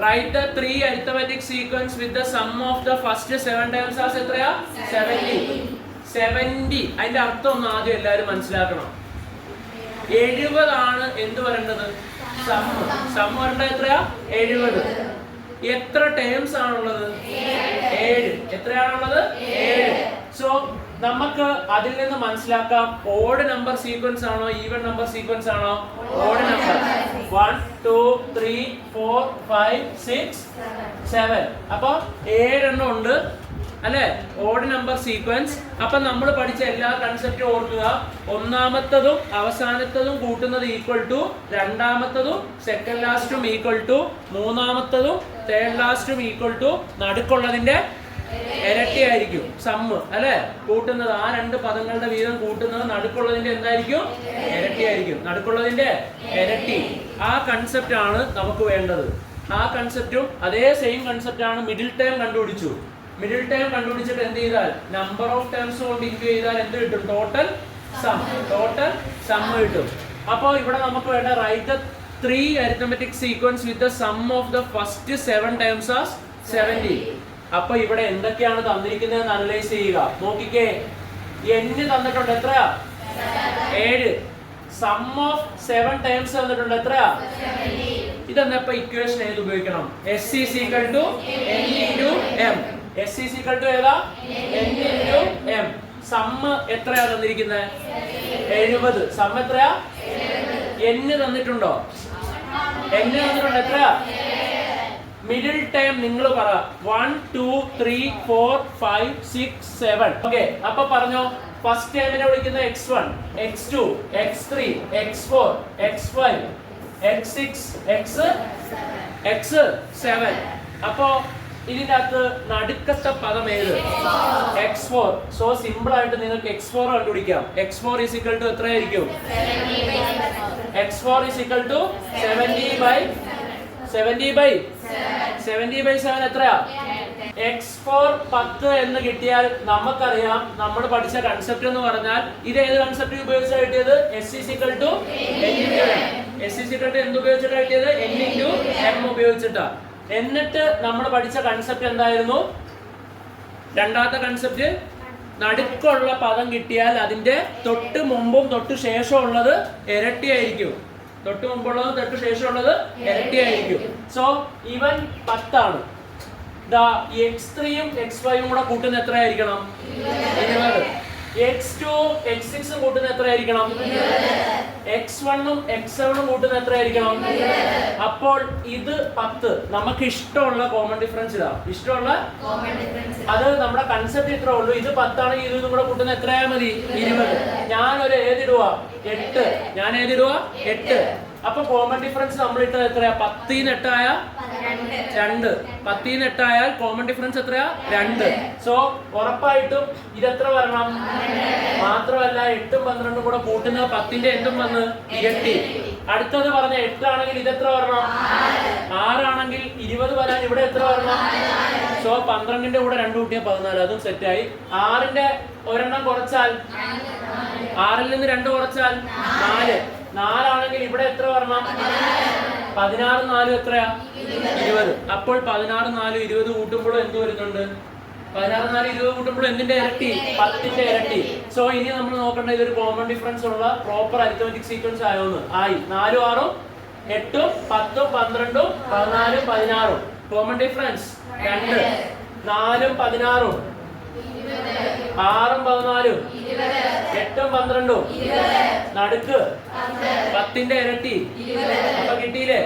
Write the 3 arithmetic sequence with the sum of the first 7 times as എത്രയാ 70. അതിന്റെ അർത്ഥം ഒന്ന് ആദ്യം എല്ലാവരും മനസ്സിലാക്കണം. 70 ആണ് എന്ത് വരേണ്ടത്? സം വരേണ്ടത് എത്രയാ? 70. എത്ര ടേംസ് ആണുള്ളത്? 7. എത്രയാണുള്ളത്? 7. സോ നമുക്ക് അതിൽ നിന്ന് മനസ്സിലാക്കാം ഓഡ് നമ്പർ സീക്വൻസ് ആണോ ഈവൻ നമ്പർ സീക്വൻസ് ആണോ? Odd number. 1 2 3 4 5 6 7. അപ്പൊ 7 എണ്ണം ഉണ്ട് അല്ലെ ഓഡ് നമ്പർ സീക്വൻസ്. അപ്പൊ നമ്മൾ പഠിച്ച എല്ലാ കൺസെപ്റ്റും ഓർക്കുക. ഒന്നാമത്തതും അവസാനത്തതും കൂട്ടുന്നത് ഈക്വൽ ടു രണ്ടാമത്തതും സെക്കൻഡ് ലാസ്റ്റും ഈക്വൽ ടു മൂന്നാമത്തതും തേർഡ് ലാസ്റ്റും ഈക്വൽ ടു നടുക്കുള്ളതിന്റെ ഇരട്ടിയായിരിക്കും സമ്മ് അല്ലെ കൂട്ടുന്നത്. ആ രണ്ട് പദങ്ങളുടെ വീതം കൂട്ടുന്നത് നടുക്കുള്ളതിന്റെ എന്തായിരിക്കും? ഇരട്ടിയായിരിക്കും. നടുക്കുള്ളതിന്റെ ഇരട്ടി. ആ കൺസെപ്റ്റ് ആണ് നമുക്ക് വേണ്ടത്. ആ കൺസെപ്റ്റും അതേ സെയിം കൺസെപ്റ്റ് ആണ് മിഡിൽ ടേം കണ്ടുപിടിച്ചു. മിഡിൽ ടേം കണ്ടുപിടിച്ചിട്ട് എന്ത് ചെയ്താൽ നമ്പർ ഓഫ് ടേംസ് കൊണ്ട് ഇൻക്ലൂ ചെയ്താൽ എന്ത് കിട്ടും? ടോട്ടൽ സം കിട്ടും. അപ്പോൾ ഇവിടെ നമുക്ക് വേണ്ട write the 3 arithmetic sequence with the sum of the first 7 times as 70. അപ്പൊ ഇവിടെ എന്തൊക്കെയാണ് തന്നിരിക്കുന്നത് അനലൈസ് ചെയ്യുക. നോക്കിക്കേ, n തന്നിട്ടുണ്ട് എത്രയാ? 7. സം ഓഫ് 7 ടൈംസ് തന്നിട്ടുണ്ട് എത്രയാ? ഇതെന്താ ഇക്വേഷൻ ഏത് ഉപയോഗിക്കണം? s is equal to n into m. s is equal to ഏതാ? n into m. സമ്മ് എത്രയാ തന്നിരിക്കുന്നത്? 70. സമ്മ് എത്രയാ? n തന്നിട്ടുണ്ടോ? n തന്നിട്ടുണ്ട് എത്രയാ? മിഡിൽ ടൈം നിങ്ങൾ പറ. 1 2 3 4 5 6 7. ഓക്കെ, അപ്പൊ പറഞ്ഞോ. ഫസ്റ്റ് ടൈമിനെ വിളിക്കുന്ന x1 x2 x3 x4 x5 x6 x7. അപ്പോ ഇതിന്റെ അകത്ത് നടുക്കത്തെ പദം ഏത്? x4. സോ സിമ്പിൾ ആയിട്ട് നിങ്ങൾക്ക് x4 കണ്ടുപിടിക്കാം. x4 is equal to എത്രയായിരിക്കും? x4 is equal to 70/7 എത്രയാ? x4 10 എന്ന് കിട്ടിയാൽ നമുക്കറിയാം നമ്മൾ പഠിച്ച കൺസെപ്റ്റ് എന്ന് പറഞ്ഞാൽ ഇത് ഏത് കൺസെപ്റ്റ് ഉപയോഗിച്ചാണ് കിട്ടിയത്? s is equal to n into m. s is equal to എന്ത് ഉപയോഗിച്ചിട്ടാണ് കിട്ടിയത്? n into m ഉപയോഗിച്ചിട്ടാ. എന്നിട്ട് നമ്മൾ പഠിച്ച കൺസെപ്റ്റ് എന്തായിരുന്നു? രണ്ടാമത്തെ കൺസെപ്റ്റ് നടുക്കുള്ള പദം കിട്ടിയാൽ അതിന്റെ തൊട്ട് മുമ്പും തൊട്ട് ശേഷം ഉള്ളത് ഇരട്ടിയായിരിക്കും. തൊട്ട് മുമ്പുള്ളത് തൊട്ട് ശേഷമുള്ളത് ഇരട്ടിയായിരിക്കും. സോ ഇവൻ 10 ആണ്. x3യും x5യും കൂടെ കൂട്ടുന്ന എത്രയായിരിക്കണം? 20. x2 x6 കൂട്ടുന്ന എത്രയായിരിക്കണം? x1ഉം x7ഉം കൂട്ടുന്ന എത്രയായിരിക്കണം? അപ്പോൾ ഇത് 10. നമുക്ക് ഇഷ്ടമുള്ള കോമൺ ഡിഫറൻസ് ഇതാ. ഇഷ്ടമുള്ള അത് നമ്മുടെ കൺസെപ്റ്റ് ഇത്രേ ഉള്ളൂ. ഇത് 10 ആണെങ്കിൽ ഇതും കൂടെ കൂട്ടുന്ന എത്രയാ മതി? 20. ഞാനൊരു ഏതിടുവാ? 8. ഞാൻ ഏതിടുവാ? 8. അപ്പൊ കോമൺ ഡിഫറൻസ് നമ്മൾ ഇട്ടത് എത്രയാ? 10 8 ആയ 2. 10 8 ആയാൽ കോമൺ ഡിഫറൻസ് എത്രയാ? 2. സോ ഉറപ്പായിട്ടും ഇതെത്ര വരണം? മാത്രമല്ല 8ഉം 12ഉം കൂടെ കൂട്ടുന്നത് 10ന്റെ എന്തും വന്ന് ഇരട്ടി. അടുത്തത് പറഞ്ഞ 8 ആണെങ്കിൽ ഇതെത്ര വരണം? 6 ആണെങ്കിൽ 20 വരാൻ ഇവിടെ എത്ര വരണം? സോ 12ന്റെ കൂടെ 2 കൂട്ടിയാൽ 14. അതും സെറ്റായി. 6ന്റെ ഒരെണ്ണം കുറച്ചാൽ 6ൽ നിന്ന് 2 കുറച്ചാൽ 4. 4 ആണെങ്കിൽ ഇവിടെ എത്ര വരണം? 16 4 എത്രയാ? 20. അപ്പോൾ 16 4 20 കൂട്ടുമ്പോൾ എന്ത് വരുന്നുണ്ട്? 16 4 20 കൂട്ടുമ്പോൾ എന്തിന്റെ ഇരട്ടി? 10ന്റെ ഇരട്ടി. സോ ഇനി നമ്മൾ നോക്കേണ്ട ഇതൊരു കോമൺ ഡിഫറൻസ് ഉള്ള പ്രോപ്പർ അരിത്മെറ്റിക് സീക്വൻസ് ആയോന്ന് ആയി. 4 6 8 10 12 14 16. Common difference 2. 4 16 6 14 8 12 നടുക്ക് 10ന്റെ ഇരട്ടി. അപ്പൊ കിട്ടിയില്ലേ?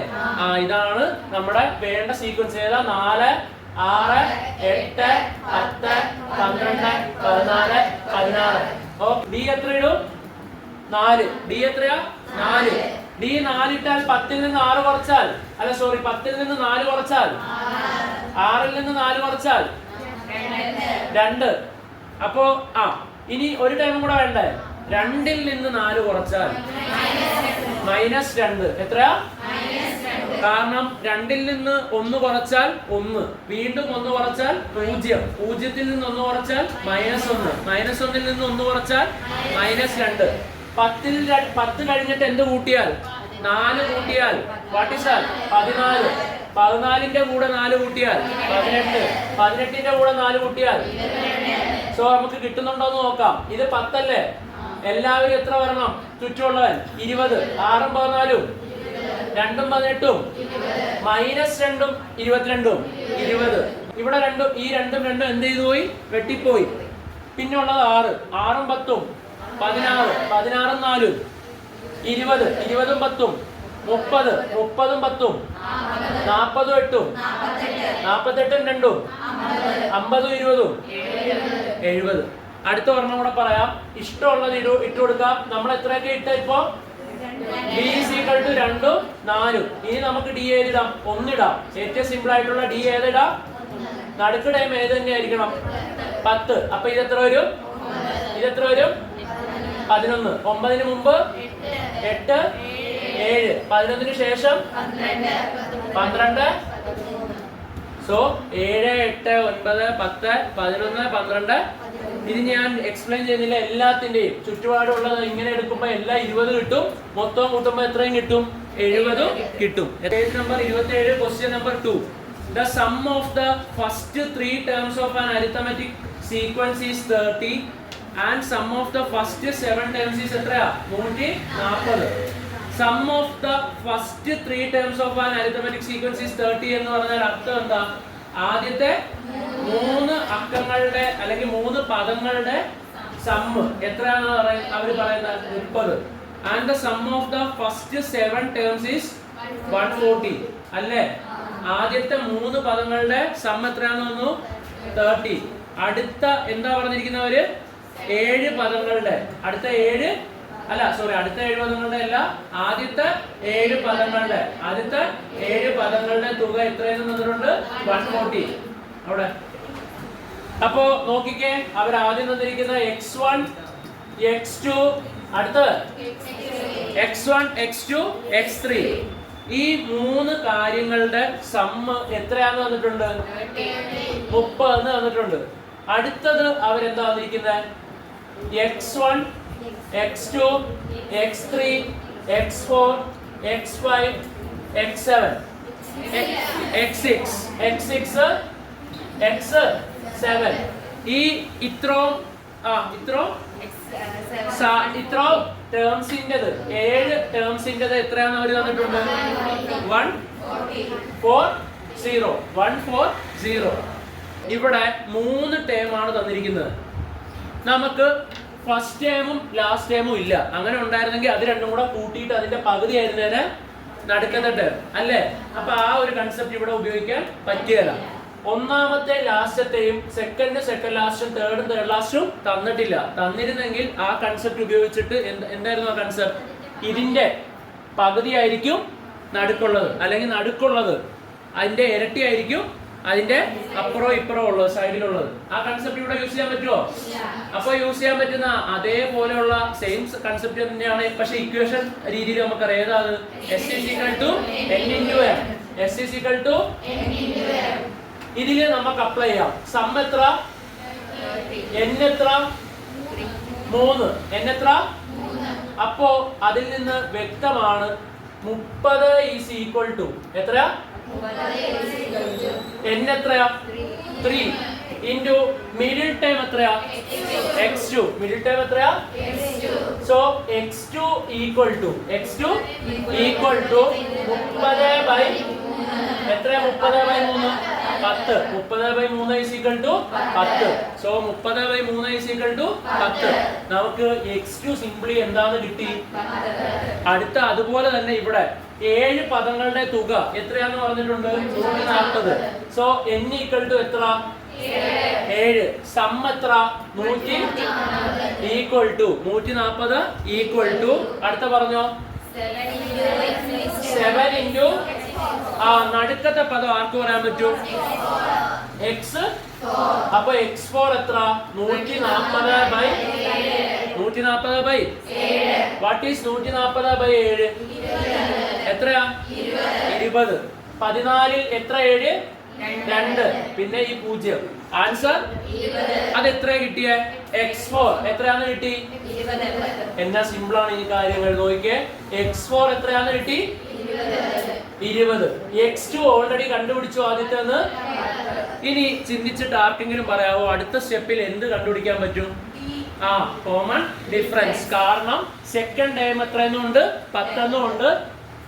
ഇതാണ് നമ്മുടെ വേണ്ട സീക്വൻസ്. ഏതാ? 4 6 8 10 12 14 16. ഡി എത്ര ഇടും? 4. ഡി എത്രയാ? 4. ഡി 4 ഇട്ടാൽ 10ൽ നിന്ന് 6 കുറച്ചാൽ 10ൽ നിന്ന് 4 കുറച്ചാൽ 6ൽ നിന്ന് 4 കുറച്ചാൽ 2. അപ്പോ ഇനി ഒരു ടൈമും കൂടെ വേണ്ടേ? 2ൽ നിന്ന് 4 കുറച്ചാൽ -2. എത്രയാ? കാരണം 2ൽ നിന്ന് 1 കുറച്ചാൽ 1, വീണ്ടും 1 കുറച്ചാൽ 0, 0ൽ നിന്ന് 1 കുറച്ചാൽ -1, -1ൽ നിന്ന് 1 കുറച്ചാൽ -2. 10 കഴിഞ്ഞിട്ട് എന്ത് കൂട്ടിയാൽ? 4 കൂട്ടിയാൽ വാട്ട് ഈസ് ദാറ്റ്? 14. 14ന്റെ കൂടെ 4 കൂട്ടിയാൽ 18, 18ന്റെ കൂടെ 4 കൂട്ടിയാൽ സോ നമുക്ക് കിട്ടുന്നുണ്ടോ എന്ന് നോക്കാം. ഇത് 10 അല്ലേ? എല്ലാവരും എത്ര വരണം? ചുറ്റുമുള്ളവൻ 20. 6ഉം 14ഉം 2ഉം 18ഉം -2ഉം 22ഉം 20. ഇവിടെ ഈ രണ്ടും എന്ത് ചെയ്തു പോയി? വെട്ടിപ്പോയി. പിന്നെ ഉള്ളത് 6. 6ഉം 10ഉം 16, 16ഉം 4ഉം 20, 20ഉം 10ഉം 30, 30ഉം 10ഉം 40ഉം 8ഉം 48ഉം 2ഉം 50ഉം 20ഉം 70. അടുത്ത ഒരെണ്ണം കൂടെ പറയാം. ഇഷ്ടമുള്ളത് ഇട്ട് കൊടുക്കാം. നമ്മൾ എത്രയൊക്കെ ഇട്ട ഇപ്പോ? b = 2, 4. ഇനി നമുക്ക് d ഏതിടാം? 1 ഇടാം. ഏറ്റവും സിമ്പിൾ ആയിട്ടുള്ള d ഏതിടാം? നടുക്ക് ടൈം ഏത് തന്നെ ആയിരിക്കണം? 10. അപ്പൊ ഇതെത്ര വരും? 11. 9ന് മുമ്പ് 8, 7. 11ന് ശേഷം 12. സോ 7, 8, 9, 10, 11, 12. ഇത് ഞാൻ എക്സ്പ്ലെയിൻ ചെയ്യുന്നില്ല. എല്ലാത്തിന്റെയും ചുറ്റുപാടുള്ളത് ഇങ്ങനെ എടുക്കുമ്പോൾ എല്ലാം 20 കിട്ടും. മൊത്തം കൂട്ടുമ്പോൾ എത്രയും കിട്ടും? 70 കിട്ടും. Page number 27, question number 2. The sum of the first 3 terms of an arithmetic sequence is 30 and sum of the first 7 terms is എത്രയാ? 140. Sum of the first 3 terms of an arithmetic sequence is 30 എന്ന് പറഞ്ഞാൽ അർത്ഥം എന്താ? ആദ്യത്തെ 3 അക്കങ്ങളുടെ അല്ലെങ്കിൽ 3 പദങ്ങളുടെ sum എത്രയാണെന്ന് അവർ പറയുന്നത്? 30. And the sum of the first 7 terms is 140. അല്ലേ? ആദ്യത്തെ 3 പദങ്ങളുടെ സം എത്രയാണെന്ന് വന്നു? 30. അടുത്ത എന്താ പറഞ്ഞിരിക്കുന്നവര്? 7 പദങ്ങളുടെ അടുത്ത 7 പദങ്ങളുടെ അല്ല, ആദ്യത്തെ 7 പദങ്ങളുടെ തുക എത്രയെന്ന് തന്നിട്ടുണ്ട്? 140. അവിടെ അപ്പോ നോക്കിക്കേ, അവർ ആദ്യം തന്നിരിക്കുന്ന x1, x2, അടുത്തത് x1, x2, x3. ഈ 3 കാര്യങ്ങളുടെ സമ്മ് എത്രയാന്ന് തന്നിട്ടുണ്ട്? 30 എന്ന് തന്നിട്ടുണ്ട്. അടുത്തത് അവരെന്താ തന്നിരിക്കുന്നത്? x1, x2, x3, x4, x5, x7, x6, x7. ഈ ഇത്രോ ടേംസിൻ്റെത് 7 ടേംസിൻ്റെത് എത്രയാണെന്ന് അവർ തന്നിട്ടുണ്ട്? 140. ഇവിടെ 3 ടേം ആണ് തന്നിരിക്കുന്നത്. നമുക്ക് ഫസ്റ്റ് ടേമും ലാസ്റ്റ് ടേമും ഇല്ല. അങ്ങനെ ഉണ്ടായിരുന്നെങ്കിൽ അത് രണ്ടും കൂടെ കൂട്ടിയിട്ട് അതിന്റെ പകുതി ആയിരുന്നേനെ നടുക്കത്തെ ടേം അല്ലേ? അപ്പൊ ആ ഒരു കൺസെപ്റ്റ് ഇവിടെ ഉപയോഗിക്കാൻ പറ്റിയല്ല. ഒന്നാമത്തെ ലാസ്റ്റത്തെയും സെക്കൻഡ് ലാസ്റ്റും തേർഡ് ലാസ്റ്റും തന്നിട്ടില്ല. തന്നിരുന്നെങ്കിൽ ആ കൺസെപ്റ്റ് ഉപയോഗിച്ചിട്ട് എന്തായിരുന്നു ആ കൺസെപ്റ്റ്? ഇതിന്റെ പകുതി ആയിരിക്കും നടുക്കുള്ളത്, അല്ലെങ്കിൽ നടുക്കുള്ളത് അതിന്റെ ഇരട്ടി ആയിരിക്കും അതിന്റെ അപ്പുറോ ഇപ്പുറോ ഉള്ളത്, സൈഡിലുള്ളത്. ആ കൺസെപ്റ്റ് ഇവിടെ യൂസ് ചെയ്യാൻ പറ്റുമോ? അപ്പൊ യൂസ് ചെയ്യാൻ പറ്റുന്ന അതേപോലെയുള്ള സെയിം കൺസെപ്റ്റ് തന്നെയാണ്. പക്ഷെ ഇക്വേഷൻ രീതിയിൽ നമുക്കറിയാം ഏതാണ്? S = N × M. ഇതില് നമുക്ക് അപ്ലൈ ചെയ്യാം. സം എത്ര? n എത്ര? 3. n എത്ര? അപ്പോ അതിൽ നിന്ന് വ്യക്തമാണ് 30 = എത്രയാ? n എത്രയാ? 3 into middle term എത്രയാ? x2. middle term എത്രയാ? so x2 equal to 30 by എത്രയാ? 30/3. 10. 30/3 is equal to 10. so 30/3 is equal to 10. നമുക്ക് x2 സിംപ്ലി എന്താന്ന് കിട്ടി? അടുത്ത അതുപോലെ തന്നെ ഇവിടെ 7 പദങ്ങളുടെ തുക എത്രയാന്ന് പറഞ്ഞിട്ടുണ്ട്? 140. സോ n equal to എത്ര? 7. സം എത്ര? 140 equal to അടുത്ത പറഞ്ഞോ? 7 into നടുക്കത്തെ പദം ആർക്ക് പറയാൻ പറ്റും? x. അപ്പൊ x4 എത്ര? 140/7. What is 140/7? എത്രയാ? 20. 14ൽ എത്ര 7? 2. പിന്നെ ഈ 0. ആൻസർ അത് എത്ര കിട്ടിയ? x4 എത്രയാന്ന് കിട്ടി? എന്നാ സിമ്പിൾ ആണ് ഈ കാര്യങ്ങൾ. നോക്കിക്കേ, x4 എത്രയാന്ന് കിട്ടി? 20. x2 ഓൾറെഡി കണ്ടുപിടിച്ചു ആദ്യത്തെ. ഇനി ചിന്തിച്ചിട്ട് ആർക്കെങ്കിലും പറയാവോ അടുത്ത സ്റ്റെപ്പിൽ എന്ത് കണ്ടുപിടിക്കാൻ പറ്റും? Common difference. കാരണം സെക്കൻഡ് ടേം എത്രയെന്നും ഉണ്ട്, 10 എന്നും ഉണ്ട്.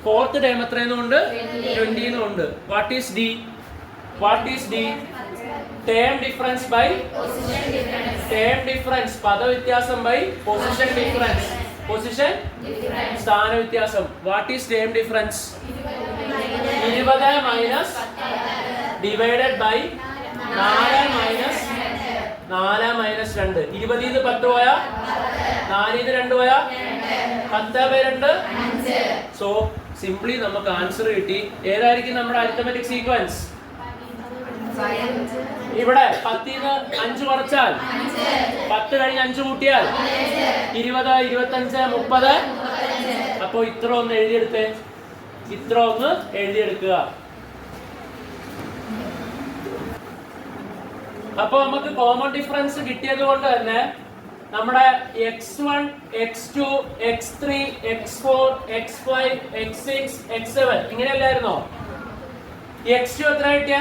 ഫോർത്ത് ടേം എത്രയെന്നും ഉണ്ട്, 20 എന്നും ഉണ്ട്. What is D? Term difference by term difference, പദവ്യത്യാസം ബൈ പൊസിഷൻ ഡിഫറൻസ്. പൊസിഷൻ സ്ഥാന വ്യത്യാസം. What is term difference? 20 minus divided by 4 minus 2. 20 10 പോയാ, 4 2 പോയാ, 10/2. സോ സിംപ്ലി നമുക്ക് ആൻസർ കിട്ടി. ഏതായിരിക്കും നമ്മുടെ അരിത്തമെറ്റിക് സീക്വൻസ്? ഇവിടെ 10 5 കുറച്ചാൽ 10 കഴിഞ്ഞ് 5 കൂട്ടിയാൽ 20, 25, 30. അപ്പൊ ഇത്ര ഒന്ന് എഴുതിയെടുക്കുക. അപ്പൊ നമുക്ക് കോമൺ ഡിഫറൻസ് കിട്ടിയത് കൊണ്ട് തന്നെ നമ്മുടെ x1, x2, x3, x4, x5, x6, x7 ഇങ്ങനെയല്ലായിരുന്നോ? x2 എത്ര കിട്ടിയ?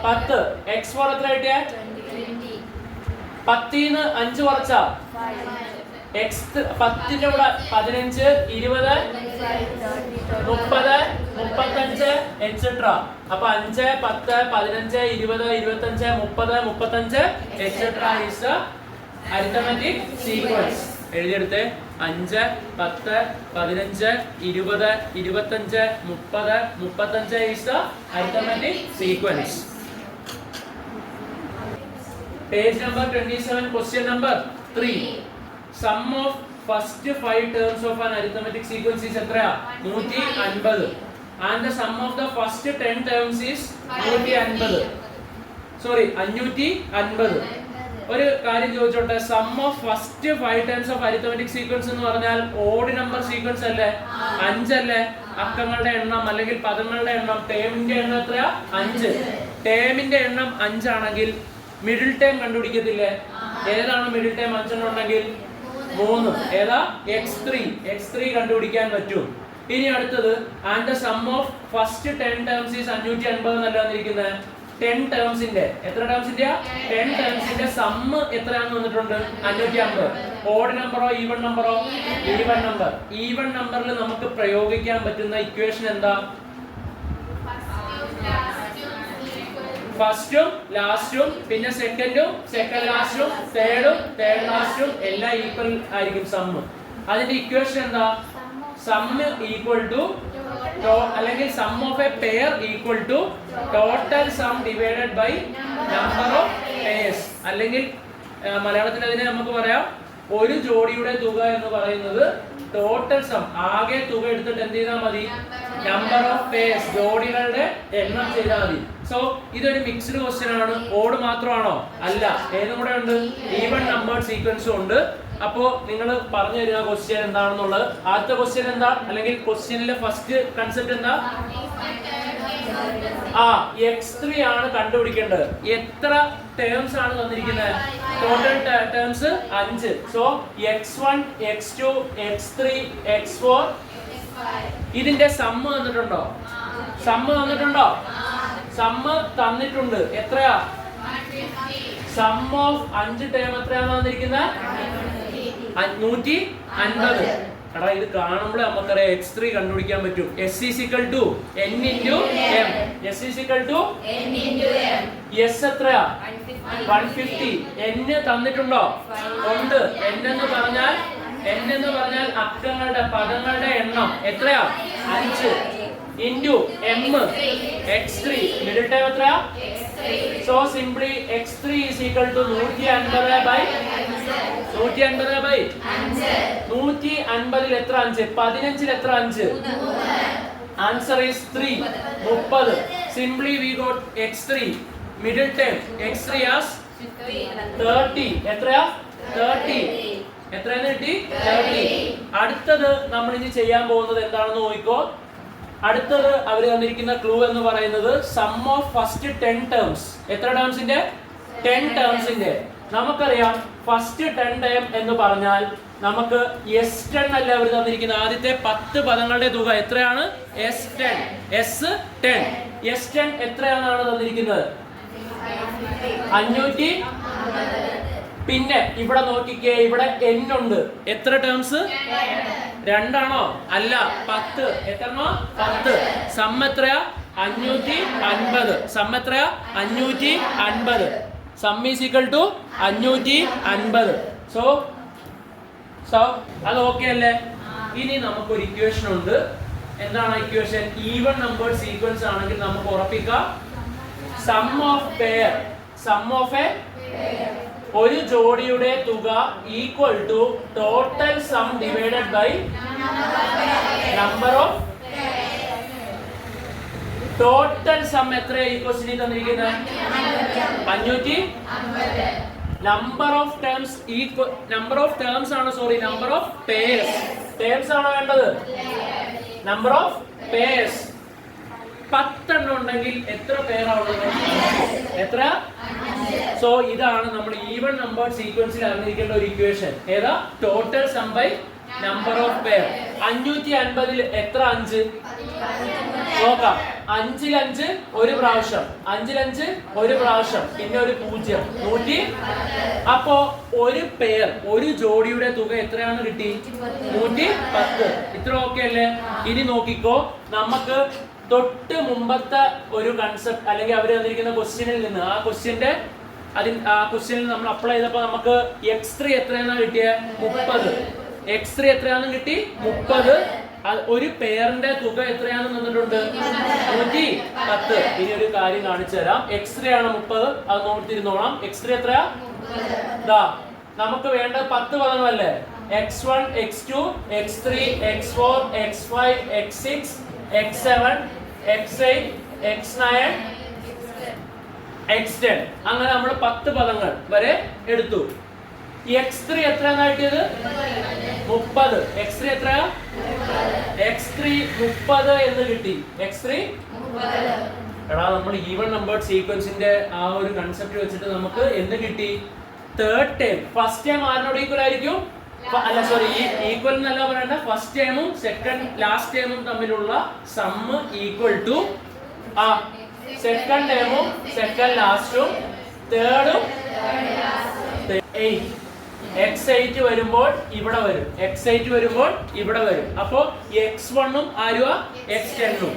10. x4 എത്ര കിട്ടിയ? 10 5 കുറച്ചാ 10ന്റെ കൂടെ 15, 20, 30, 35 എക്സെട്ര. അപ്പൊ 5, 10, 15, 20, 25, 30, 35 etcetera is the arithmetic sequence. എഴുതിയെടുത്തേ. 5, 10, 15, 20, 25, 30, 35 is the arithmetic sequence. Page number 27, question number 3. Sum of first 5 terms of an arithmetic sequence is എത്രയാ? 150. And the sum of the first 10 terms is 150. Sorry, 550. ഒരു കാര്യം ചോദിച്ചോട്ടെ, sum of first 5 terms of arithmetic sequence എന്ന് പറഞ്ഞാൽ odd number sequence അല്ലേ? 5 അല്ലേ? അക്കങ്ങളുടെ എണ്ണം അല്ലെങ്കിൽ പദങ്ങളുടെ എണ്ണം, ടേമിന്റെ എണ്ണം എത്രയാ? 5. ടേമിന്റെ എണ്ണം 5 ആണെങ്കിൽ മിഡിൽ ടേം കണ്ടുപിടിക്കത്തില്ലേ? ഏതാണ് മിഡിൽ ടേം? 5 ഉണ്ടെങ്കിൽ 3. ഏതാ? x3 കണ്ടുപിടിക്കാൻ പറ്റും. ഇനി അടുത്തത് and the sum of first 10 terms is 550 എന്നല്ല വന്നിരിക്കുന്നത്. 10 ടേംസിന്റെ എത്ര ടേംസിന്റെ? 10 ടേംസിന്റെ സമ്മ് എത്രയാണെന്ന് വന്നിട്ടുണ്ട്? 550. ഓഡ് നമ്പറോ ഈവൺ നമ്പറോ? Even number. ഈവൺ നമ്പറിൽ നമുക്ക് പ്രയോഗിക്കാൻ പറ്റുന്ന ഇക്വേഷൻ എന്താ? ഫസ്റ്റും ലാസ്റ്റും പിന്നെ സെക്കൻഡ് ലാസ്റ്റും തേർഡ് ലാസ്റ്റും എല്ലാം ഈക്വൽ ആയിരിക്കും സമ്മ്. അതിന്റെ ഇക്വേഷൻ എന്താ? സമ്മ് ഈക്വൽ ടു അല്ലെങ്കിൽ sum of a pair equal to total sum divided by number of pairs. അല്ലെങ്കിൽ മലയാളത്തിൽ അതിനെ നമുക്ക് പറയാം ഒരു ജോഡിയുടെ തുക എന്ന് പറയുന്നത് ടോട്ടൽ സം, ആകെ തുക എടുത്തിട്ട് എന്ത് ചെയ്താൽ മതി? നമ്പർ ഓഫ് പെയർസ്, ജോഡികളുടെ എണ്ണം ചെയ്താൽ മതി. സോ ഇതൊരു മിക്സ്ഡ് ക്വസ്റ്റ്യൻ ആണ്. ഓഡ് മാത്രമാണോ? അല്ല, ഏതും കൂടെ ഉണ്ട്, ഈവൺ നമ്പേർഡ് സീക്വൻസും ഉണ്ട്. അപ്പോ നിങ്ങൾ പറഞ്ഞു തരുന്ന ക്വസ്റ്റ്യൻ എന്താണെന്നുള്ളത്. ആദ്യത്തെ ക്വസ്റ്റ്യൻ എന്താ, അല്ലെങ്കിൽ ക്വസ്റ്റ്യനിലെ ഫസ്റ്റ് കൺസെപ്റ്റ് എന്താ? x3 ആണ് കണ്ടുപിടിക്കേണ്ടത്. എത്ര ടേംസ് ആണ് തന്നിരിക്കുന്നത്? Total terms 5. So x1, x2, x3, x4 ഇതിന്റെ സമ്മ് തന്നിട്ടുണ്ടോ? സമ്മ് തന്നിട്ടുണ്ട്. എത്രയാ? സം ഓഫ് 5 ടേം എത്രയാണ് തന്നിരിക്കുന്നത്? 150. എടാ ഇത് കാണുമ്പോഴേ നമുക്കറിയാം x3 കണ്ടുപിടിക്കാൻ പറ്റും. s n s എത്രയാ? 150. n തന്നിട്ടുണ്ടോ? ഉണ്ട്. n എന്ന് പറഞ്ഞാൽ അക്കങ്ങളുടെ പദങ്ങളുടെ എണ്ണം എത്രയാ? 5 into m x3. Middle term എത്രയാ? So simply x3 is equal to 150 by 150 എത്ര? 5. 15 എത്ര? 5. Answer is 3. 30. Simply we got x3 middle term. x3 as 30. എത്രയാ? 30. എത്രയാണ് കിട്ടി? 30. അടുത്തത് നമ്മൾ ഇനി ചെയ്യാൻ പോകുന്നത് എന്താണെന്ന് നോക്കിക്കോ. അടുത്തത് അവർ തന്നിരിക്കുന്ന ക്ലൂ എന്ന് പറയുന്നത് സം ഓഫ് ഫസ്റ്റ് 10 ടേംസ്. എത്ര ടേംസിന്റെ? 10 ടേംസിന്റെ നമുക്കറിയാം ഫസ്റ്റ് 10 ടേം എന്ന് പറഞ്ഞാൽ നമുക്ക് S10 അല്ല അവർ തന്നിരിക്കുന്നത്. ആദ്യത്തെ 10 പദങ്ങളുടെ തുക എത്രയാണ്? S10. S10 എത്രയാണെന്നാണ് തന്നിരിക്കുന്നത്? 550. പിന്നെ ഇവിടെ നോക്കിക്കേ, ഇവിടെ n ഉണ്ട്. എത്ര ടേംസ്? 2 ആണോ? അല്ല, 10. എത്രയാണോ? 10. സം എത്രയാ? 550. സം എത്രയാ? 550. Sum is equal to 550. So അത് ഓക്കെ അല്ലേ? ഇനി നമുക്കൊരു ഇക്വേഷൻ ഉണ്ട്. എന്താണ് ഇക്വേഷൻ? ഈവൻ നമ്പർ സീക്വൻസ് ആണെങ്കിൽ നമുക്ക് ഉറപ്പിക്കാം സം ഓഫ് എ ഒരു ജോഡിയുടെ തുക equal to total sum divided by number of total sum. എത്രയാ ഈ ക്വസ്റ്റ്യനിൽ തന്നിരിക്കുന്നത്? 550. Number of terms number of terms ആണ്, സോറി, നമ്പർ ഓഫ് പേഴ്സ് ആണോ വേണ്ടത്? നമ്പർ ഓഫ് പേഴ്സ് 10 എണ്ണം ഉണ്ടെങ്കിൽ എത്ര പേരാണുള്ളത്? എത്ര? സോ ഇതാണ് നമ്മൾ ഈവൻ നമ്പർ സീക്വൻസിൽ അറിഞ്ഞിരിക്കേണ്ട ഒരു ഇക്വേഷൻ. ഏതാ? Total sum by number of pair. 550 എത്ര 5? നോക്കാം. 5 5 ഒരു പ്രാവശ്യം, 5 5 ഒരു പ്രാവശ്യം, പിന്നെ ഒരു 0, 100. അപ്പോ ഒരു പെയർ, ഒരു ജോഡിയുടെ തുക എത്രയാണ് കിട്ടി? 110. ഇത്ര ഓക്കെ അല്ലേ? ഇനി നോക്കിക്കോ, നമുക്ക് തൊട്ട് മുമ്പത്തെ ഒരു കൺസെപ്റ്റ് അല്ലെങ്കിൽ അവർ തന്നിരിക്കുന്ന ക്വസ്റ്റ്യനിൽ നിന്ന് ആ ക്വസ്റ്റ്യനിൽ നമ്മൾ അപ്ലൈ ചെയ്തപ്പോൾ നമുക്ക് x3 എത്രയാണെന്ന് കിട്ടിയത്? 30. x3 എത്രയാണെന്ന് കിട്ടി? 30. ഒരു പെയറിന്റെ തുക എത്രയാണെന്ന് തന്നിട്ടുണ്ട്? 110. ഇനി ഒരു കാര്യം കാണിച്ചു തരാം. x3 ആണ് 30. അത് നോക്കിയിരുന്നോളാം. x3 എത്രയാ? നമുക്ക് വേണ്ടത് 10 പദങ്ങളല്ലേ? x1 x2 x3 x4 x5 x6 x7 x8 x9 x10. അങ്ങനെ നമ്മൾ 10 പദങ്ങൾ വരെ എടുത്തു. x3 എത്രയാണ് കിട്ടിയത്? 30. x3 എത്രയാ? x3 30 എന്ന് കിട്ടി. x3 എടാ, നമ്മൾ ഈവൻ നമ്പേർഡ് സീക്വൻസിന്റെ ആ ഒരു കൺസെപ്റ്റ് വെച്ചിട്ട് നമുക്ക് എന്ത് കിട്ടി? Third term. ഫസ്റ്റ് ടേം ആരിനോട് ഈക്വൽ ആയിരിക്കും? അല്ല, സോറി, ഈക്വൽ എന്നല്ല പറയണ്ട. ഫസ്റ്റ് ടേമും ലാസ്റ്റ് ടേമും തമ്മിലുള്ള സമ്മ് ഈക്വൽ ടു സെക്കൻഡ് ടേമും സെക്കൻഡ് ലാസ്റ്റും തേർഡും 8. x8 വരുമ്പോൾ ഇവിടെ വരും, x8 വരുമ്പോൾ ഇവിടെ വരും. അപ്പോ x1ഉം ആരുവാ? x10ഉം.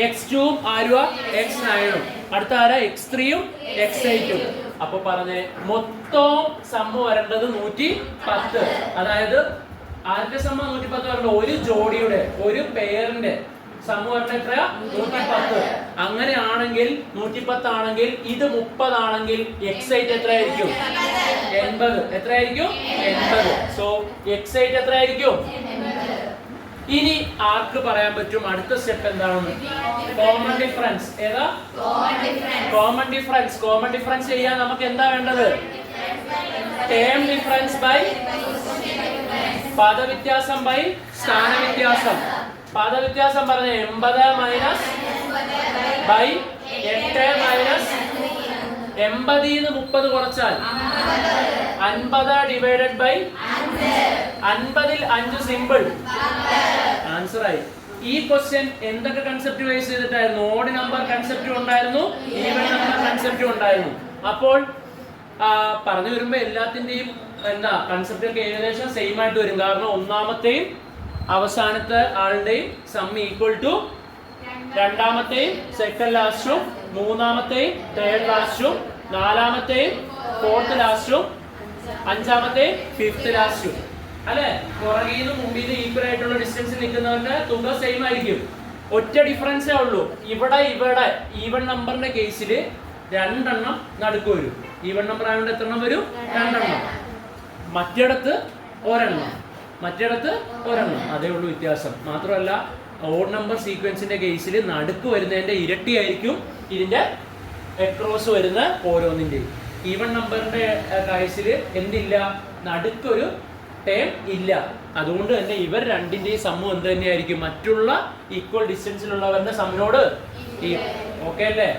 x2ഉം ആരുവാ? x9ഉം. അടുത്ത ആരാ? x3ഉം x8ഉം. അപ്പൊ പറഞ്ഞേ, മൊത്തം സമ്മ് വരേണ്ടത് 110. അതായത് ആദ്യത്തെ സമ്മ 110 വരേണ്ട ഒരു ജോഡിയുടെ, ഒരു പെയറിന്റെ സമ്മ് വരേണ്ട എത്രയാ? 110. അങ്ങനെയാണെങ്കിൽ 110 ആണെങ്കിൽ ഇത് 30 ആണെങ്കിൽ x8 എത്രയായിരിക്കും? 80. എത്രയായിരിക്കും? 80. സോ x8 എത്രയായിരിക്കും? ഇനി ആർക്ക് പറയാൻ പറ്റും അടുത്ത സ്റ്റെപ്പ് എന്താണെന്ന്? Common difference. ഏതാ? കോമൺ ഡിഫറൻസ് ചെയ്യാൻ നമുക്ക് എന്താ വേണ്ടത്? ടേം ഡിഫറൻസ് ബൈ പദവ്യത്യാസം ബൈ സ്ഥാനവ്യത്യാസം. പദവ്യത്യാസം പറഞ്ഞ 80 മൈനസ് ബൈ 8 മൈനസ് 80 30 കുറച്ചാൽ 50 ഡിവൈഡഡ് ബൈ 50ൽ 5 സിമ്പിൾ ആൻസർ ആയി. ഈ ക്വസ്റ്റ്യൻ എന്തൊക്കെ കൺസെപ്റ്റ് ബേസ് ചെയ്തിട്ടായിരുന്നു? ഓഡ് നമ്പർ കൺസെപ്റ്റ് ഉണ്ടായിരുന്നു, ഈവൻ നമ്പർ കൺസെപ്റ്റ് ഉണ്ടായിരുന്നു. അപ്പോൾ പറഞ്ഞു വരുമ്പോൾ എല്ലാത്തിന്റെയും എന്താ കൺസെപ്റ്റ് ഒക്കെ ഏകദേശം സെയിം ആയിട്ട് വരും. കാരണം ഒന്നാമത്തെയും അവസാനത്തെ ആളുടെയും സം ഈക്വൽ ടു രണ്ടാമത്തെയും സെക്കൻഡ് ലാസ്റ്റും, മൂന്നാമത്തെയും തേർഡ് ലാസ്റ്റും, നാലാമത്തെയും ഫോർത്ത് ലാസ്റ്റും, അഞ്ചാമത്തെയും ഫിഫ്ത്ത് ലാസ്റ്റും. അല്ലെ? പുറകിൽ നിന്ന് മുമ്പിൽ നിന്ന് ഈക്വൽ ആയിട്ടുള്ള ഡിസ്റ്റൻസിൽ നിൽക്കുന്നവരുടെ തുക സെയിം ആയിരിക്കും. ഒറ്റ ഡിഫറൻസേ ഉള്ളൂ. ഇവിടെ ഈവൻ നമ്പറിന്റെ കേസിൽ 2 എണ്ണം നടുക്ക് വരും. ഈവൻ നമ്പർ ആയതുകൊണ്ട് എത്ര എണ്ണം വരും? 2 എണ്ണം. മറ്റിടത്ത് ഒരെണ്ണം. അതേ ഉള്ളൂ വ്യത്യാസം. മാത്രമല്ല ഓഡ് നമ്പർ സീക്വൻസിന്റെ കേസിൽ നടുക്ക് വരുന്നതിന്റെ ഇരട്ടിയായിരിക്കും ഇതിന്റെ അക്രോസ് വരുന്ന ഓരോന്നിന്റെയും. ഈവൻ നമ്പറിന്റെ കേസിൽ എന്തില്ല? നടുക്കൊരു ടേം ഇല്ല. അതുകൊണ്ട് തന്നെ ഇവർ രണ്ടിന്റെയും സമ്മ് എന്ത് തന്നെയായിരിക്കും? മറ്റുള്ള ഈക്വൽ ഡിസ്റ്റൻസിലുള്ളവരുടെ സമ്മിനോട് ഓക്കെ അല്ലേ?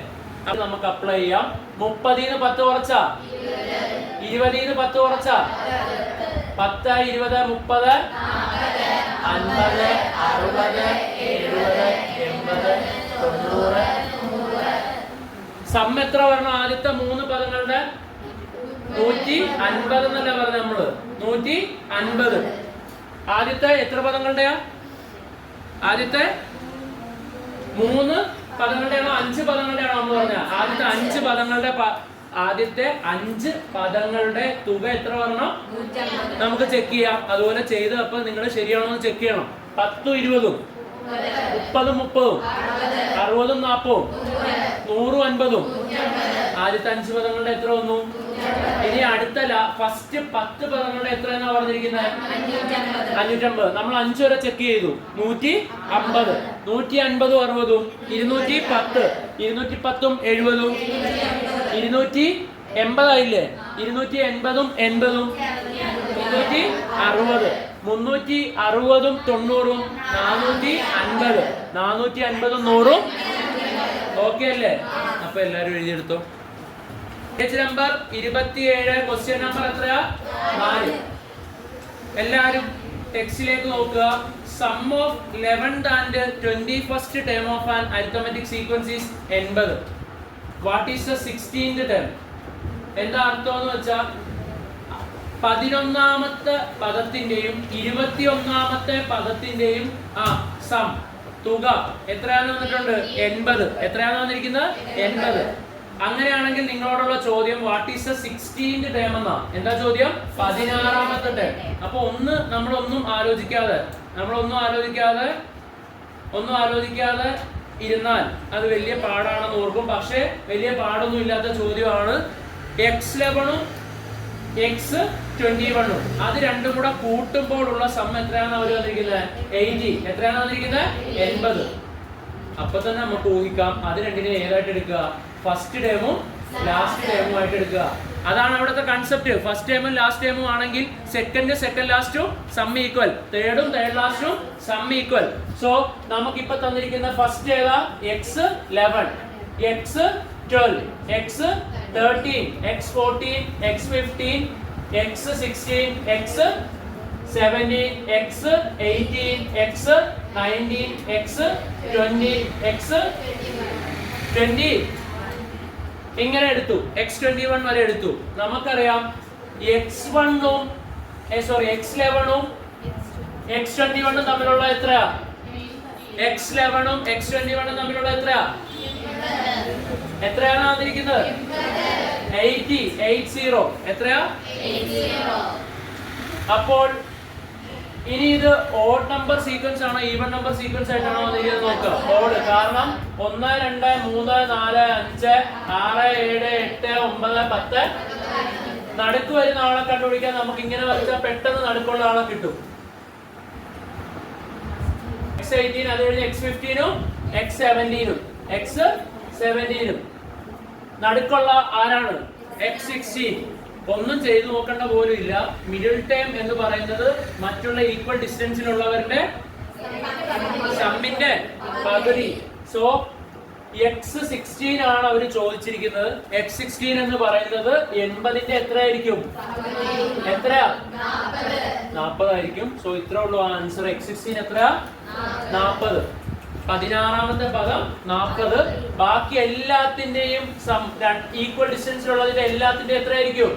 അത് നമുക്ക് അപ്ലൈ ചെയ്യാം. 30-ന്ന് 10 കുറച്ചാ 20-ന്ന് 10 കുറച്ചാ 10, 20, 30, 50, 60, 70, 80, 90. സം എത്ര വരണം? ആദ്യത്തെ 3 പദങ്ങളുടെ 150 എന്നല്ല പറഞ്ഞ നമ്മള് 150. ആദ്യത്തെ എത്ര പദങ്ങളുടെയാ? ആദ്യത്തെ 3 പദങ്ങളുടെയാണോ 5 പദങ്ങളുടെയാണോ നമ്മൾ പറഞ്ഞ? ആദ്യത്തെ 5 പദങ്ങളുടെ തുക എത്ര വരണം? നമുക്ക് ചെക്ക് ചെയ്യാം. അതുപോലെ ചെയ്ത് അപ്പൊ നിങ്ങൾ ശരിയാണോ എന്ന് ചെക്ക് ചെയ്യണം. 10, 20, 30, 30, 60, 40, 100, 50. ആദ്യത്തെ 5 പദങ്ങളുടെ എത്ര വന്നു? ഇനി അടുത്ത ഫസ്റ്റ് 10 പദങ്ങളുടെ എത്ര എന്നാ പറഞ്ഞിരിക്കുന്നത്? 550. നമ്മൾ 5 വരെ ചെക്ക് ചെയ്തു. 150, 150, 60, 210, 210, 70, 280 ആയില്ലേ? 280, 80, 360, 360, 90, 450, 450, 100. ഓക്കെ അല്ലേ? അപ്പൊ എല്ലാരും എഴുതിയെടുത്തോ. പേജ് നമ്പർ 27, ക്വസ്റ്റ്യൻ നമ്പർ എത്രയാ? 4. എല്ലാരും ടെക്സ്റ്റിലേക്ക് നോക്കുക. Sum of 11th and 21st term of an arithmetic sequence is 80. What is the 16th term? എന്താ അർത്ഥം എന്ന് വെച്ചാൽ 11ാമത്തെ പദത്തിന്റെയും 21ാമത്തെ പദത്തിന്റെയും സം തുക എത്രയാണെന്ന് വന്നിട്ടുണ്ട്? 80. എത്രയാണെന്ന് വന്നിരിക്കുന്നത്? 80. അങ്ങനെയാണെങ്കിൽ നിങ്ങളോടുള്ള ചോദ്യം what is the 16th term എന്നാ. എന്താ ചോദ്യം? 16ാമത്തെ ടേം. അപ്പൊ നമ്മളൊന്നും ആലോചിക്കാതെ ഇരുന്നാൽ അത് വലിയ പാടാണെന്ന് ഓർക്കും. പക്ഷെ വലിയ പാടൊന്നും ഇല്ലാത്ത ചോദ്യമാണ്. x11ഉം x21ഉം അത് രണ്ടും കൂടെ കൂട്ടുമ്പോഴുള്ള സം എത്രയാണ് അവർ വന്നിരിക്കുന്നത്? 80. എത്രയാണ് വന്നിരിക്കുന്നത്? 80. അപ്പൊ തന്നെ നമുക്ക് ഊഹിക്കാം അത് രണ്ടിനെ ഏതായിട്ട് എടുക്കുക? ഫസ്റ്റ് ടേമും ലാസ്റ്റ് ടേമും ആയിട്ട് എടുക്കുക. അതാണ് അവിടുത്തെ കൺസെപ്റ്റ്. ഫസ്റ്റ് ടേമും ലാസ്റ്റ് ടേമും ആണെങ്കിൽ സെക്കൻഡ് ലാസ്റ്റും സം ഈക്വൽ, തേർഡും തേർഡ് ലാസ്റ്റും സം ഈക്വൽ. സോ നമുക്കിപ്പോ തന്നിരിക്കുന്ന ഫസ്റ്റ് ഏതാ? x11, x12, x13, x14, x15, x16, x17, x18, x19, x20, x20 ഇങ്ങനെ എടുത്തു. x21 വരെ എടുത്തു. നമുക്കറിയാം x11ഉം x21ഉം തമ്മിലുള്ള എത്രയാ? x11ഉം x21ഉം തമ്മിലുള്ള എത്രയാ? എത്രയാണ് വന്നിരിക്കുന്നത്? 80. എത്രയാ? 80. അപ്പോൾ ഇനി ഇത് ഓഡ് നമ്പർ സീക്വൻസ് ആണോ ഈവൻ നമ്പർ സീക്വൻസ് ആയിട്ടാണോ എന്ന് നോക്കുക. ഓഡ്, കാരണം 1, 2, 3, 4, 5, 6, 7, 8, 9, 10. നടുക്ക് വരുന്ന ആളെ കണ്ടുപിടിക്കാൻ നമുക്ക് ഇങ്ങനെ വരച്ചാൽ പെട്ടെന്ന് നടുക്കുള്ള ആളെ കിട്ടും. x18, അത് കഴിഞ്ഞ് x15ഉം x17ഉം x17ഉം നടുക്കുള്ള ആരാണ്? x16. ഒന്നും ചെയ്തു നോക്കേണ്ട പോലും ഇല്ല. മിഡിൽ ടേം എന്ന് പറയുന്നത് മറ്റുള്ള ഈക്വൽ ഡിസ്റ്റൻസിലുള്ളവരുടെ സമ്മിന്റെ പകുതി. സോ x16 ആണ് അവർ ചോദിച്ചിരിക്കുന്നത്. x16 എന്ന് പറയുന്നത് 80ന്റെ എത്രയായിരിക്കും? എത്രയാ? 40 ആയിരിക്കും. സോ ഇത്രേ ഉള്ളൂ ആൻസർ. x16 എത്രയാ? 40. 16ാമത്തെ പദം 40. ബാക്കി എല്ലാത്തിന്റെയും ഈക്വൽ ഡിസ്റ്റൻസിലുള്ളതിന്റെ എല്ലാത്തിന്റെ എത്രയായിരിക്കും?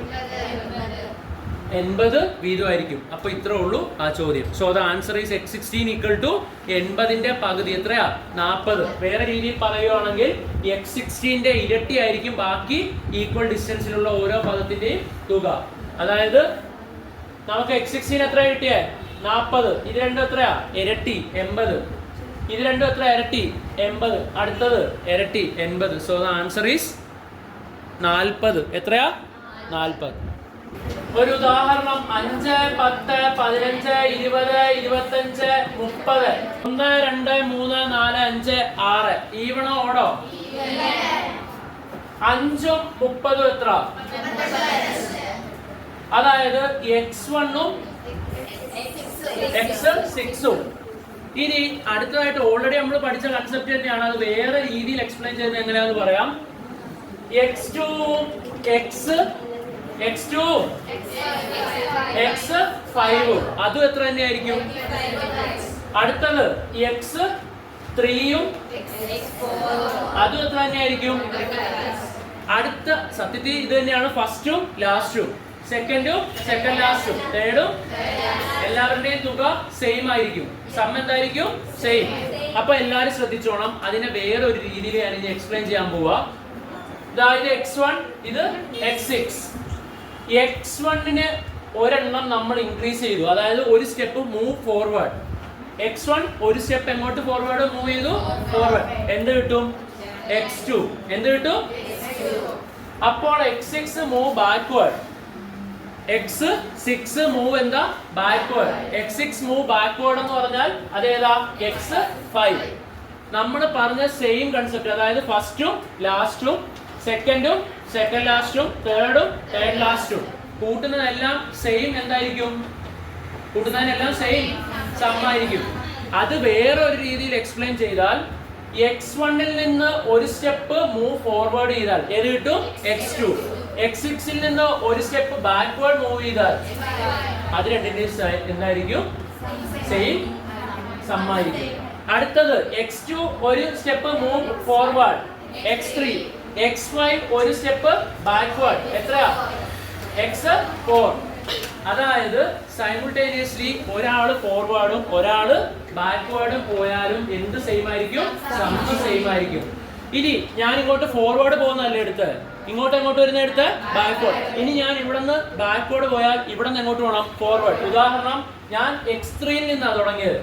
80 വീതമായിരിക്കും. അപ്പൊ ഇത്രേ ഉള്ളൂ ആ ചോദ്യം. So the answer is x16 equal to 80ന്റെ പകുതി എത്രയാ? 40. വേറെ രീതിയിൽ പറയുകയാണെങ്കിൽ x16ന്റെ ഇരട്ടി ആയിരിക്കും ബാക്കി ഈക്വൽ ഡിസ്റ്റൻസിലുള്ള ഓരോ പദത്തിന്റെയും തുക. അതായത് നമുക്ക് x16 എത്ര കിട്ടിയേ? 40. ഇത് രണ്ടും എത്രയാ? ഇരട്ടി 80. ഇത് രണ്ടും എത്ര? ഇരട്ടി 80. അടുത്തത് ഇരട്ടി 80. So the answer is 40. എത്രയാ? 40. ഒരു ഉദാഹരണം 5, 10, 15, 20, 25, 30. 1, 2, 3, 4, 5, 6. ഈവണോ ഓടോ? 5ഉം 30ഉം എത്ര? അതായത് x1ഉം x6ഉം. ഇനി അടുത്തതായിട്ട് ഓൾറെഡി നമ്മൾ പഠിച്ച കൺസെപ്റ്റ് തന്നെയാണ്. അത് വേറെ രീതിയിൽ എക്സ്പ്ലെയിൻ ചെയ്യുന്നത് എങ്ങനെയാണെന്ന് പറയാം. x2 x5 അതും എത്ര തന്നെയായിരിക്കും? അടുത്തത് x3 ഉം അതും എത്ര തന്നെയായിരിക്കും? അടുത്ത സത്യത്തിൽ ഇത് തന്നെയാണ് ഫസ്റ്റും ലാസ്റ്റും, സെക്കൻഡ് ലാസ്റ്റും, തേർഡും എല്ലാവരുടെയും തുക സെയിം ആയിരിക്കും. സം എന്തായിരിക്കും? സെയിം. അപ്പൊ എല്ലാരും ശ്രദ്ധിച്ചോണം. അതിനെ വേറെ ഒരു രീതിയിൽ ഞാൻ ഇനി എക്സ്പ്ലെയിൻ ചെയ്യാൻ പോവാ. ഇതായത് x1, ഇത് x6. x1ന് ഒരെണ്ണം നമ്മൾ ഇൻക്രീസ് ചെയ്തു, അതായത് ഒരു സ്റ്റെപ്പ് മൂവ് ഫോർവേഡ്. x1 ഒരു സ്റ്റെപ്പ് എങ്ങോട്ട് ഫോർവേഡ് മൂവ് ചെയ്തു? ഫോർവേഡ്. എന്ത് കിട്ടും? x2. എന്ത് കിട്ടും? അപ്പോൾ x6 move backward. x6 move എന്താ? ബാക്ക്വേർഡ്. x6 മൂവ് ബാക്ക്വേർഡ് എന്ന് പറഞ്ഞാൽ അതേതാ? x5. നമ്മൾ പറഞ്ഞ സെയിം കൺസെപ്റ്റ്, അതായത് ഫസ്റ്റും ലാസ്റ്റും, സെക്കൻഡ് ലാസ്റ്റും, തേർഡ് ലാസ്റ്റും കൂട്ടുന്നതെല്ലാം സെയിം എന്തായിരിക്കും? കൂട്ടുന്നതിനെല്ലാം സെയിം സം ആയിരിക്കും. അത് വേറൊരു രീതിയിൽ എക്സ്പ്ലെയിൻ ചെയ്താൽ x1ൽ നിന്ന് ഒരു സ്റ്റെപ്പ് മൂവ് ഫോർവേഡ് ചെയ്താൽ ഏത് കിട്ടും? x2. x6ൽ നിന്ന് ഒരു സ്റ്റെപ്പ് ബാക്ക്വേർഡ് മൂവ് ചെയ്താൽ അത് രണ്ടിന്റെയും എന്തായിരിക്കും? സെയിം സം ആയിരിക്കും. അടുത്തത് x2 ഒരു step move forward, x3. x5 ഒരു സ്റ്റെപ്പ് ബാക്ക്വേർഡ്, എത്രയാ? x4. അതായത് സൈമിൾട്ടേനിയസ്ലി ഒരാള് ഫോർവേഡും ഒരാള് ബാക്ക്വേർഡും പോയാലും എന്ത് സെയിം ആയിരിക്കും? സം സെയിം ആയിരിക്കും. ഇനി ഞാൻ ഇങ്ങോട്ട് ഫോർവേഡ് പോകുന്നതല്ലേ എടുത്ത്, എങ്ങോട്ട് വരുന്ന എടുത്ത്? ബാക്ക്വേർഡ്. ഇനി ഞാൻ ഇവിടുന്ന് ബാക്ക്വേർഡ് പോയാൽ ഇവിടെ നിന്ന് എങ്ങോട്ട് പോകണം? ഫോർവേഡ്. ഉദാഹരണം, ഞാൻ x3യിൽ നിന്നാണ് തുടങ്ങിയത്.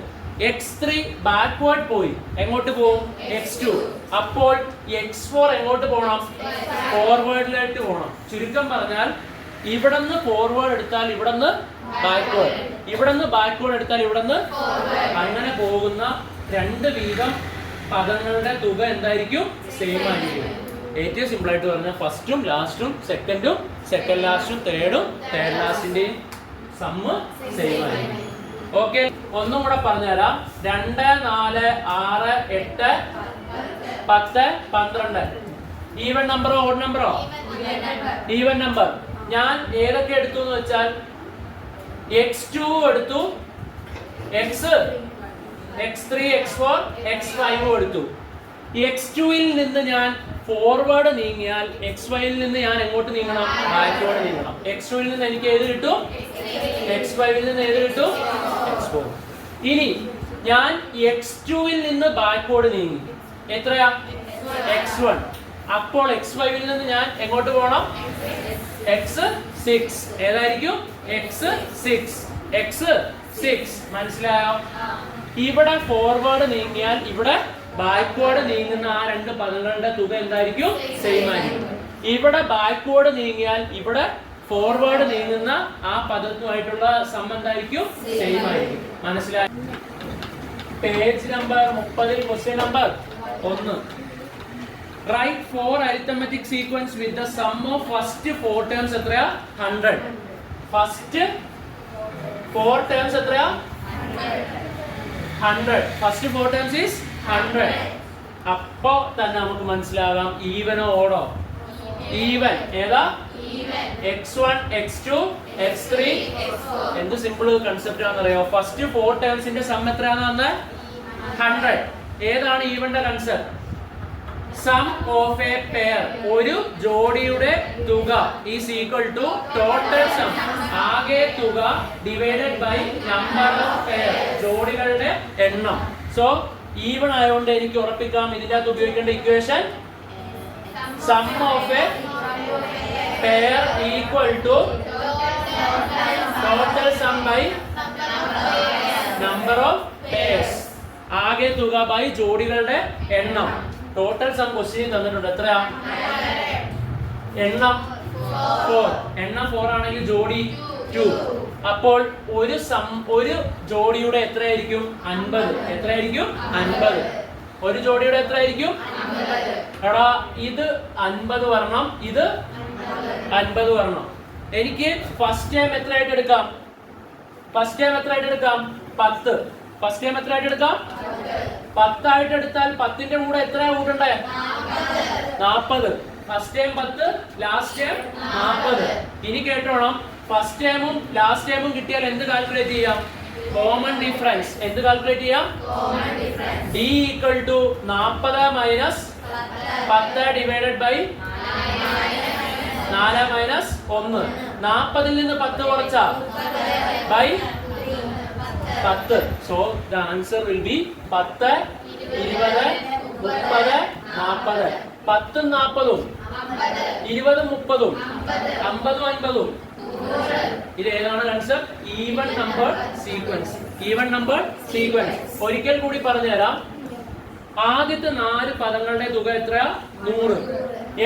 x3 ബാക്ക്വേർഡ് പോയി, എങ്ങോട്ട് പോകും? x2. അപ്പോൾ x4 എങ്ങോട്ട് പോകണം? ഫോർവേഡിലേക്ക് പോകണം. ചുരുക്കം പറഞ്ഞാൽ ഇവിടുന്ന് ഫോർവേഡ് എടുത്താൽ ഇവിടുന്ന് ബാക്ക്വേർഡ്, ഇവിടുന്ന് ബാക്ക്വേർഡ് എടുത്താൽ ഇവിടുന്ന്, അങ്ങനെ പോകുന്ന രണ്ട് വീതം പദങ്ങളുടെ തുക എന്തായിരിക്കും? സെയിം ആയിരിക്കും. ഏറ്റവും സിമ്പിൾ ആയിട്ട് പറഞ്ഞാൽ ഫസ്റ്റും ലാസ്റ്റും, സെക്കൻഡ് ലാസ്റ്റും, തേർഡ് ലാസ്റ്റിന്റെയും സമ്മ് സെയിം ആയിരിക്കും. ഓക്കെ, ഒന്നും കൂടെ പറഞ്ഞുതരാം. 2, 4, 6, 8, 10, 12 ഈവൻ നമ്പറോ ഓഡ് നമ്പറോ? Even number. ഞാൻ ഏതൊക്കെ എടുത്തു എന്ന് വെച്ചാൽ x2 എടുത്തു, x3, x4, x5 എടുത്തു. x2ൽ നിന്ന് ഞാൻ ഫോർവേഡ് നീങ്ങിയാൽ x5ൽ നിന്ന് ഞാൻ എങ്ങോട്ട് നീങ്ങണം? ബാക്ക്വേർഡ് നീങ്ങണം. x2ൽ നിന്ന് എനിക്ക് ഏത് കിട്ടും? x5ൽ നിന്ന് ഏത് കിട്ടും? x4. ഇനി ഞാൻ x2ൽ നിന്ന് ബാക്ക്വേർഡ് നീങ്ങി, എത്രയാ? x1. അപ്പോൾ x5ൽ നിന്ന് ഞാൻ എങ്ങോട്ട് പോകണം? x6. ഏതായിരിക്കും? x6. മനസ്സിലായോ? ഇവിടെ ഫോർവേഡ് നീങ്ങിയാൽ ഇവിടെ ബാക്ക്വേർഡ് നീങ്ങുന്ന ആ രണ്ട് പദങ്ങളുടെ തുക എന്തായിരിക്കും? സെയിം ആയിരിക്കും. ഇവിടെ ബാക്ക്വേർഡ് നീങ്ങിയാൽ ഇവിടെ ഫോർവേഡ് നീങ്ങുന്ന ആ പദത്തുമായിട്ടുള്ള സം എന്തായിരിക്കും? സെയിം ആയിരിക്കും. മനസ്സിലായോ? Page number 30 question number 1. Write 4 arithmetic sequence with the sum of first 4 terms എത്രയാ? 100. First 4 terms എത്രയാ? 100. First 4 terms is 100. അപ്പോ തന്നെ നമുക്ക് മനസ്സിലാകാം ഈവനോ ഓടോ? ഈവൻ. ഏതാ? x1, x2, x3, എന്ത് സിമ്പിൾ കൺസെപ്റ്റ് ആണെന്നറിയോ? ഫസ്റ്റ് 4 ടേംസിന്റെ സം എത്രയാണെന്ന് പറഞ്ഞാൽ 100. ഏതാണ് ഈവന്റെ concept? Sum of a pair, ഒരു ജോഡിയുടെ തുക is equal to total sum, ആകെ തുക divided by number of pair, ജോഡികളുടെ എണ്ണം. സോ ഈവൺ ആയതുകൊണ്ട് എനിക്ക് ഉറപ്പിക്കാം ഇതിന്റെ അകത്ത് ഉപയോഗിക്കേണ്ട equation sum of a pair equal to total sum by number of pairs, ആകെ തുക ബൈ ജോഡികളുടെ എണ്ണം. ടോട്ടൽ സം ക്വസ്റ്റ്യൻ തന്നിട്ടുണ്ട്. എത്രയാ? എണ്ണം 4. എണ്ണം 4 ആണെങ്കിൽ ജോഡി 2. അപ്പോൾ ഒരു ജോഡിയുടെ എത്രയായിരിക്കും? 50. എത്രയായിരിക്കും? 50. ഒരു ജോഡിയുടെ എത്രയായിരിക്കും? എടാ ഇത് 50 വരണം, ഇത് 50 വരണം. എനിക്ക് ഫസ്റ്റ് ടൈം എത്രയായിട്ട് എടുക്കാം? 10. ഫസ്റ്റ് ടൈം എത്രയായിട്ട് എടുക്കാം? 10 ആയിട്ട് എടുത്താൽ 10ന്റെ കൂടെ എത്രയാ കൂട്ടണ്ടേ? 40. First time 10, last time 40. ഇനി കേട്ടോണം, ഫസ്റ്റ് ടൈമും ലാസ്റ്റ് ടൈമും കിട്ടിയാൽ എന്ത് കാൽക്കുലേറ്റ് ചെയ്യാം? Common difference. എന്ത് കാൽക്കുലേറ്റ് ചെയ്യാം? D equal to 40 minus 10 divided by 4 minus 1. 40 നിന്ന് 10 കുറച്ചാ by 10. So the answer will be 10, 20, 30, 40. 10 40, 20 30, 50 50. ഇത് ഏതാണ് answer? Even number sequence. Even number sequence. ഒരിക്കൽ കൂടി പറഞ്ഞു തരാം. ആദ്യത്തെ 4 പദങ്ങളുടെ തുക എത്രയാ? 100.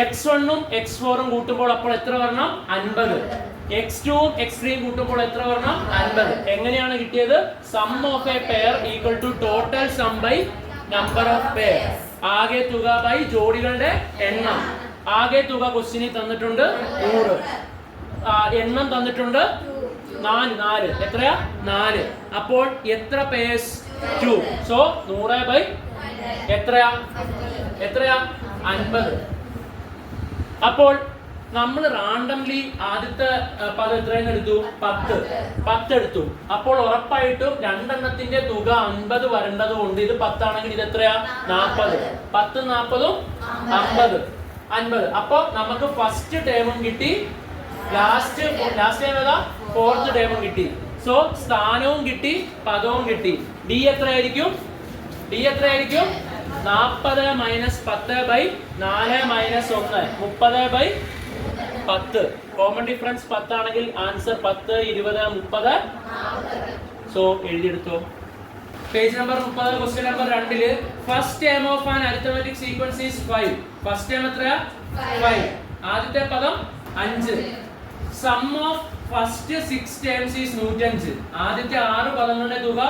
x1ഉം x4ഉം കൂട്ടുമ്പോൾ അപ്പോൾ എത്ര വരണം? 50. x2ഉം x3ഉം കൂട്ടുമ്പോൾ എത്ര വരണം? 50. എങ്ങനെയാണ് കിട്ടിയത്? Sum of a pair equal to total sum by number of pair. ആകെ തുക ബൈ ജോഡികളുടെ എണ്ണം. ആകെ തുക ക്വസ്റ്റ്യനിൽ തന്നിട്ടുണ്ട് 100. എണ്ണം തന്നിട്ടുണ്ട് 4. എത്രയാ? 4. അപ്പോൾ എത്ര പേഴ്സ്? 2. സോ 100 ബൈ എത്രയാ? 50. അപ്പോൾ നമ്മൾ റാൻഡംലി ആദ്യത്തെ പദം എത്രയെന്ന് എടുത്തു? 10 എടുത്തു. അപ്പോൾ ഉറപ്പായിട്ടും രണ്ടെണ്ണത്തിന്റെ തുക 50 വരേണ്ടത് കൊണ്ട് ഇത് 10 ആണെങ്കിൽ ഇത് എത്രയാ? 40. 10 40 50. അപ്പൊ നമുക്ക് ഫസ്റ്റ് ടേമും കിട്ടി, ലാസ്റ്റ് ടൈം ഏതാ? ഫോർത്ത് ടേമും കിട്ടി. സോ സ്ഥാനവും കിട്ടി, പദവും കിട്ടി. ഡി എത്രയായിരിക്കും? 40 minus 10 by 4 minus 1, 30 by 10. Common difference 10 ആണെങ്കിൽ ആൻസർ 10, 20, 30. സോ എഴുതിയെടുത്തോ. Page number 30, question number 2. First term of an arithmetic sequence is 5. First term എത്രയാ? 5. ആദ്യത്തെ പദം 5. Sum of first 6 terms is 105. ആദ്യത്തെ 6 പദങ്ങളുടെ തുക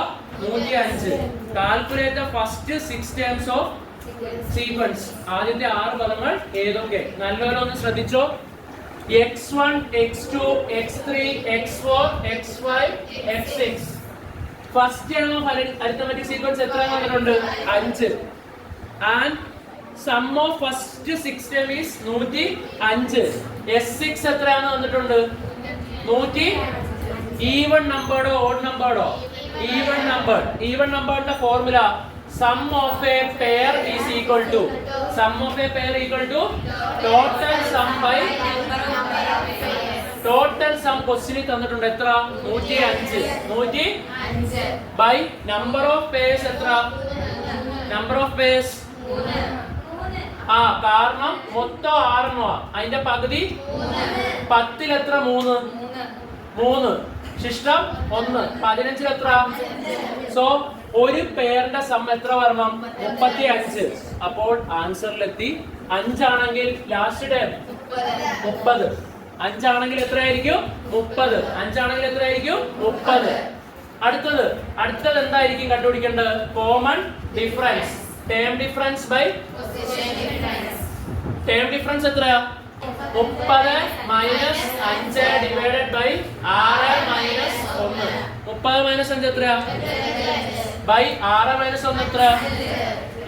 105. Calculate the first 6 terms of sequence. ആദ്യത്തെ 6 പദങ്ങൾ ഏതൊക്കെ? നല്ലവരൊന്ന് ശ്രദ്ധിച്ചോ. x1, x2, x3, x4, x5, x6. First term of arithmetic sequence എത്ര വന്നിട്ടുണ്ട്? 5. And sum of first 6 term is 105. s6 എത്രയാണ് വന്നിട്ടുണ്ട്? 100. ഈവൻ നമ്പറോ ഓഡ് നമ്പറോ? Even number. ഈവൻ നമ്പറിന്റെ formula sum of a pair is equal to total sum by total sum. ക്വസ്റ്റ്യനിൽ തന്നിട്ടുണ്ട് എത്ര? 105 ബൈ നമ്പർ ഓഫ് പേഴ്സ്. എത്ര? നമ്പർ ഓഫ് പേഴ്സ് കാരണം മൊത്തം 6 അതിന്റെ പകുതി 10 എത്ര? 3. ശിഷ്ടം 1. 15 എത്ര? സോ ഒരു പേരിന്റെ സം എത്ര വരണം? 35. അപ്പോൾ ആൻസറിലെത്തി. 5 ആണെങ്കിൽ ലാസ്റ്റ് ടൈം 30. 5 ആണെങ്കിൽ എത്രയായിരിക്കും? 30. 5 ആണെങ്കിൽ എത്രയായിരിക്കും? 30. അടുത്തത് എന്തായിരിക്കും കണ്ടുപിടിക്കേണ്ടത്? Common difference. Term difference by term difference എത്രയാ? 30 minus 5 divided by 6 minus 1. 30 minus 5 എത്രയാ? ബൈ 6 മൈനസ് 1 എത്ര?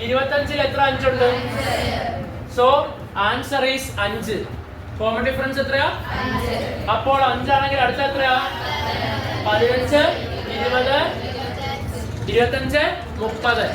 25. എത്ര 5 ഉണ്ട്? So answer is 5. Common difference എത്രയാ? 5. അപ്പോൾ 5 ആണെങ്കിൽ അടുത്ത എത്രയാ? 15, 20, 25, 30.